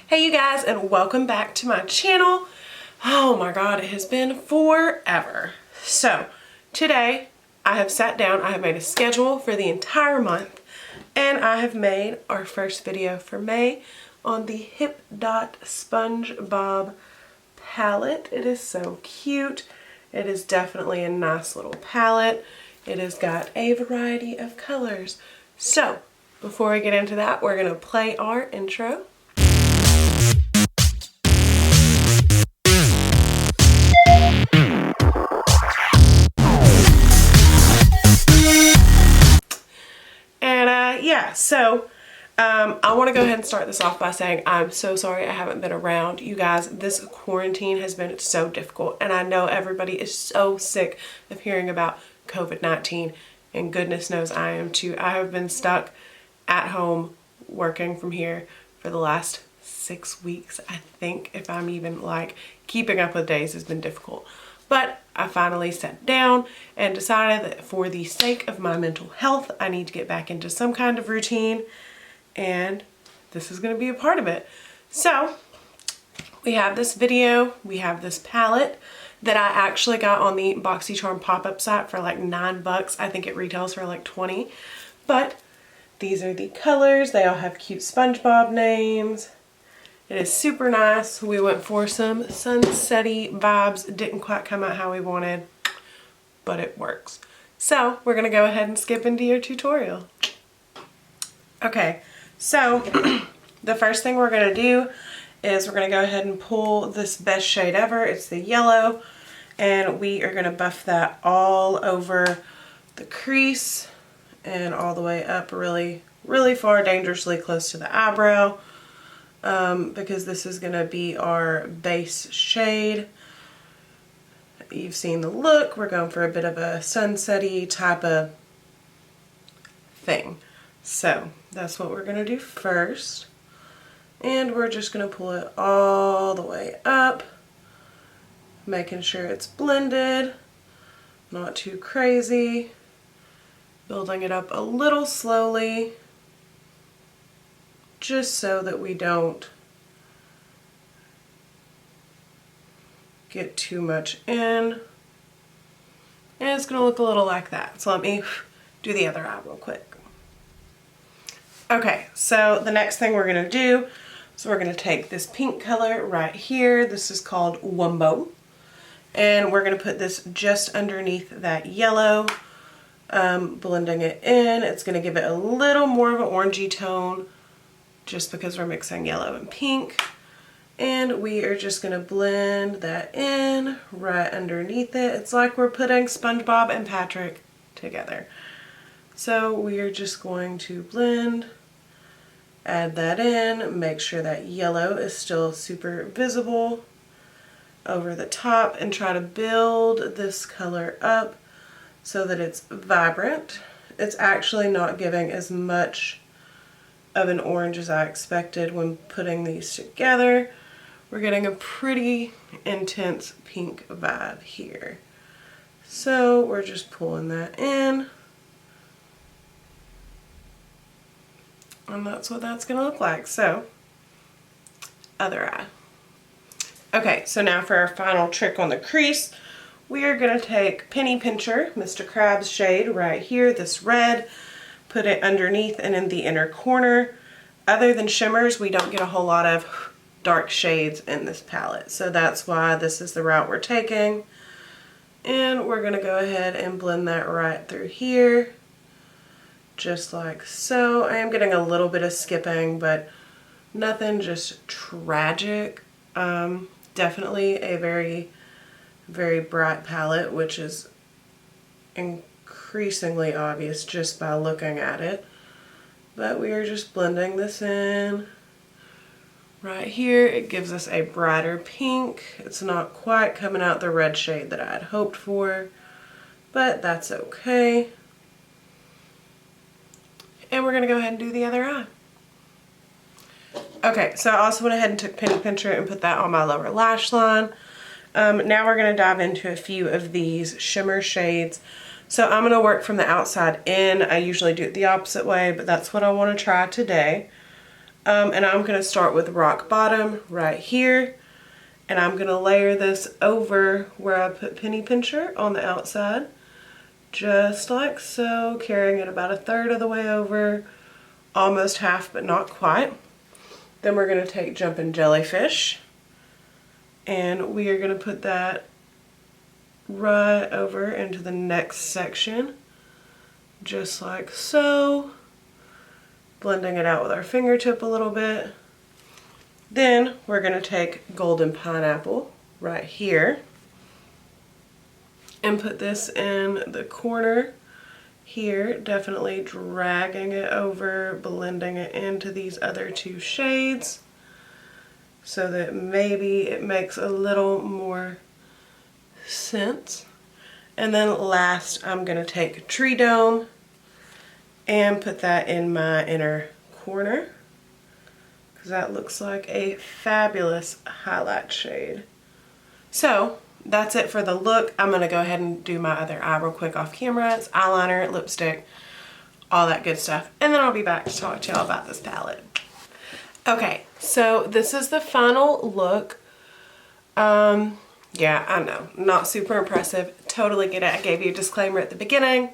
Hey you guys, and welcome back to my channel. Oh my god, it has been forever. So today I have sat down, I have made a schedule for the entire month, and I have made our first video for May on the Hipdot Spongebob palette. It is so cute. It is definitely a nice little palette. It has got a variety of colors. So before we get into that, we're gonna play our intro. I want to go ahead and start this off by saying I'm so sorry I haven't been around. You guys, this quarantine has been so difficult, and I know everybody is so sick of hearing about COVID-19, and goodness knows I am too. I have been stuck at home working from here for the last 6 weeks, I think. If I'm even like keeping up with days has been difficult. But I finally sat down and decided that for the sake of my mental health, I need to get back into some kind of routine, and this is going to be a part of it. So we have this video, we have this palette that I actually got on the BoxyCharm pop-up site for like $9. I think it retails for like 20. But these are the colors. They all have cute SpongeBob names. It is super nice. We went for some sunset-y vibes. It didn't quite come out how we wanted, but it works. So we're gonna go ahead and skip into your tutorial. Okay, so the first thing we're gonna do is we're gonna go ahead and pull this best shade ever. It's the yellow, and we are gonna buff that all over the crease and all the way up really, really far, dangerously close to the eyebrow. Because this is going to be our base shade. You've seen the look. We're going for a bit of a sunset-y type of thing. So that's what we're going to do first. And we're just going to pull it all the way up, making sure it's blended, not too crazy, building it up a little slowly, just so that we don't get too much in. And it's going to look a little like that. So let me do the other eye real quick. Okay, so the next thing we're going to do is we're going to take this pink color right here. This is called Wumbo. And we're going to put this just underneath that yellow, blending it in. It's going to give it a little more of an orangey tone, just because we're mixing yellow and pink. And we are just going to blend that in right underneath it. It's like we're putting SpongeBob and Patrick together. So we are just going to blend, add that in, make sure that yellow is still super visible over the top, and try to build this color up so that it's vibrant. It's actually not giving as much of an orange as I expected when putting these together. We're getting a pretty intense pink vibe here. So we're just pulling that in. And that's what that's gonna look like. So, other eye. Okay, so now for our final trick on the crease, we are gonna take Penny Pincher, Mr. Krabs shade right here, this red, put it underneath and in the inner corner. Other than shimmers, we don't get a whole lot of dark shades in this palette. So that's why this is the route we're taking. And we're going to go ahead and blend that right through here. Just like so. I am getting a little bit of skipping, but nothing just tragic. Definitely a very, very bright palette, which is increasingly obvious just by looking at it. But we are just blending this in right here. It gives us a brighter pink. It's not quite coming out the red shade that I had hoped for, but that's okay. And we're going to go ahead and do the other eye. Okay, so I also went ahead and took Penny Pincher and put that on my lower lash line. Now we're going to dive into a few of these shimmer shades. So I'm going to work from the outside in. I usually do it the opposite way, but that's what I want to try today. And I'm going to start with rock bottom right here. And I'm going to layer this over where I put penny pincher on the outside. Just like so, carrying it about 1/3 of the way over. Almost half, but not quite. Then we're going to take jumping jellyfish. And we are going to put that right over into the next section. Just like so. Blending it out with our fingertip a little bit. Then we're going to take golden pineapple right here and put this in the corner here, definitely dragging it over, blending it into these other two shades so that maybe it makes a little more sense. And then last, I'm going to take Tree Dome and put that in my inner corner, because that looks like a fabulous highlight shade. So that's it for the look. I'm going to go ahead and do my other eye real quick off camera. It's eyeliner, lipstick, all that good stuff. And then I'll be back to talk to y'all about this palette. Okay, so this is the final look. Yeah, I know, not super impressive. Totally get it. I gave you a disclaimer at the beginning.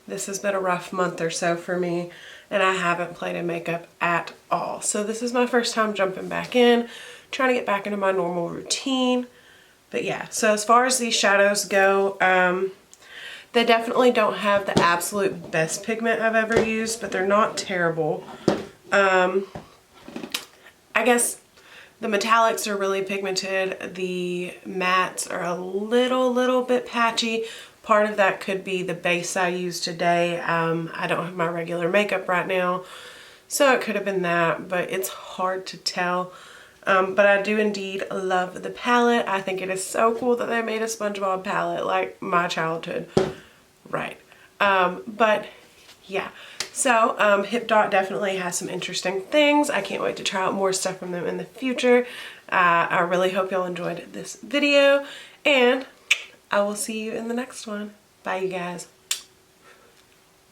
This has been a rough month or so for me, and I haven't played in makeup at all. So this is my first time jumping back in, trying to get back into my normal routine. But yeah, so as far as these shadows go, they definitely don't have the absolute best pigment I've ever used, but they're not terrible. I guess the metallics are really pigmented. The mattes are a little bit patchy. Part of that could be the base I used today. I don't have my regular makeup right now, so it could have been that, but it's hard to tell. But I do indeed love the palette. I think it is so cool that they made a SpongeBob palette, like my childhood. Right. But yeah. So Hipdot definitely has some interesting things. I can't wait to try out more stuff from them in the future. I really hope y'all enjoyed this video, and I will see you in the next one. Bye, you guys.